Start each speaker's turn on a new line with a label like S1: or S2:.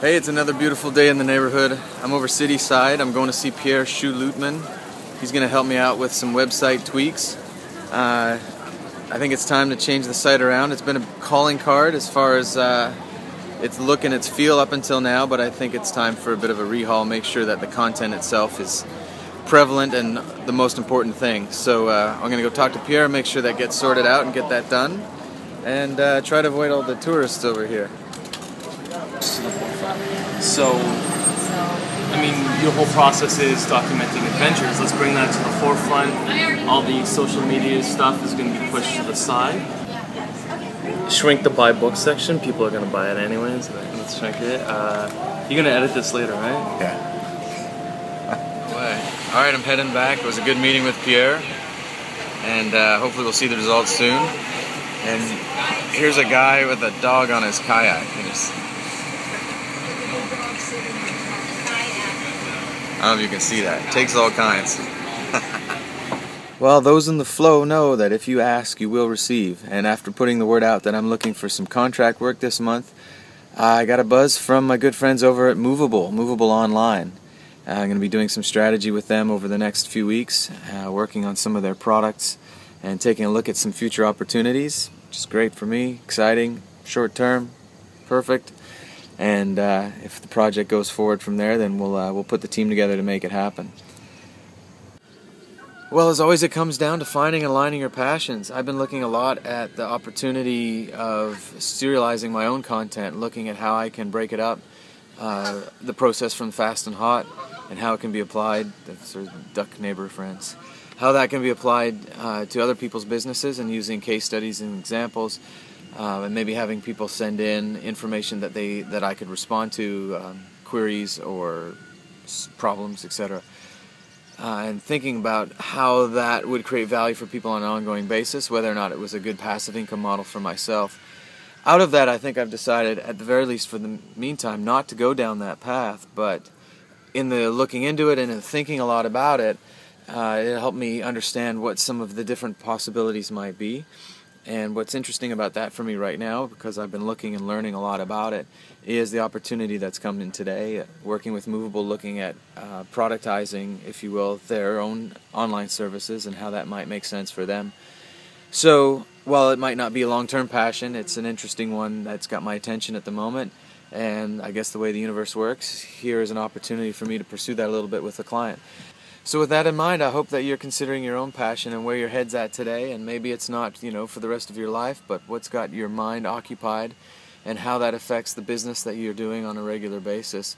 S1: Hey, it's another beautiful day in the neighborhood. I'm over city side. I'm going to see Pier Shu Lutman. He's going to help me out with some website tweaks. I think it's time to change the site around. It's been a calling card as far as its look and its feel up until now, but I think it's time for a bit of a rehaul, make sure that the content itself is prevalent and the most important thing. So I'm going to go talk to Pierre, make sure that gets sorted out and get that done, and try to avoid all the tourists over here.
S2: So, I mean, your whole process is documenting adventures. Let's bring that to the forefront. All the social media stuff is going to be pushed to the side. Shrink the buy book section. People are going to buy it anyways. Let's shrink it. You're going to edit this later, right?
S1: Yeah. Alright, I'm heading back. It was a good meeting with Pierre, and hopefully we'll see the results soon. And here's a guy with a dog on his kayak. I don't know if you can see that. It takes all kinds. Well, those in the flow know that if you ask, you will receive. And after putting the word out that I'm looking for some contract work this month, I got a buzz from my good friends over at Movable Online. I'm going to be doing some strategy with them over the next few weeks, working on some of their products and taking a look at some future opportunities, which is great for me, exciting, short term, perfect. And if the project goes forward from there, then we'll put the team together to make it happen. Well, as always, it comes down to finding and aligning your passions. I've been looking a lot at the opportunity of serializing my own content, looking at how I can break it up, the process from fast and hot, and how it can be applied, sort of duck neighbor friends, how that can be applied to other people's businesses and using case studies and examples. And maybe having people send in information that I could respond to, queries or problems, etc. And thinking about how that would create value for people on an ongoing basis, whether or not it was a good passive income model for myself. Out of that, I think I've decided, at the very least for the meantime, not to go down that path, but in the looking into it and in thinking a lot about it, it helped me understand what some of the different possibilities might be. And what's interesting about that for me right now, because I've been looking and learning a lot about it, is the opportunity that's come in today, working with Movable, looking at productizing, if you will, their own online services and how that might make sense for them. So, while it might not be a long-term passion, it's an interesting one that's got my attention at the moment. And I guess the way the universe works, here is an opportunity for me to pursue that a little bit with a client. So with that in mind, I hope that you're considering your own passion and where your head's at today, and maybe it's not, for the rest of your life, but what's got your mind occupied and how that affects the business that you're doing on a regular basis.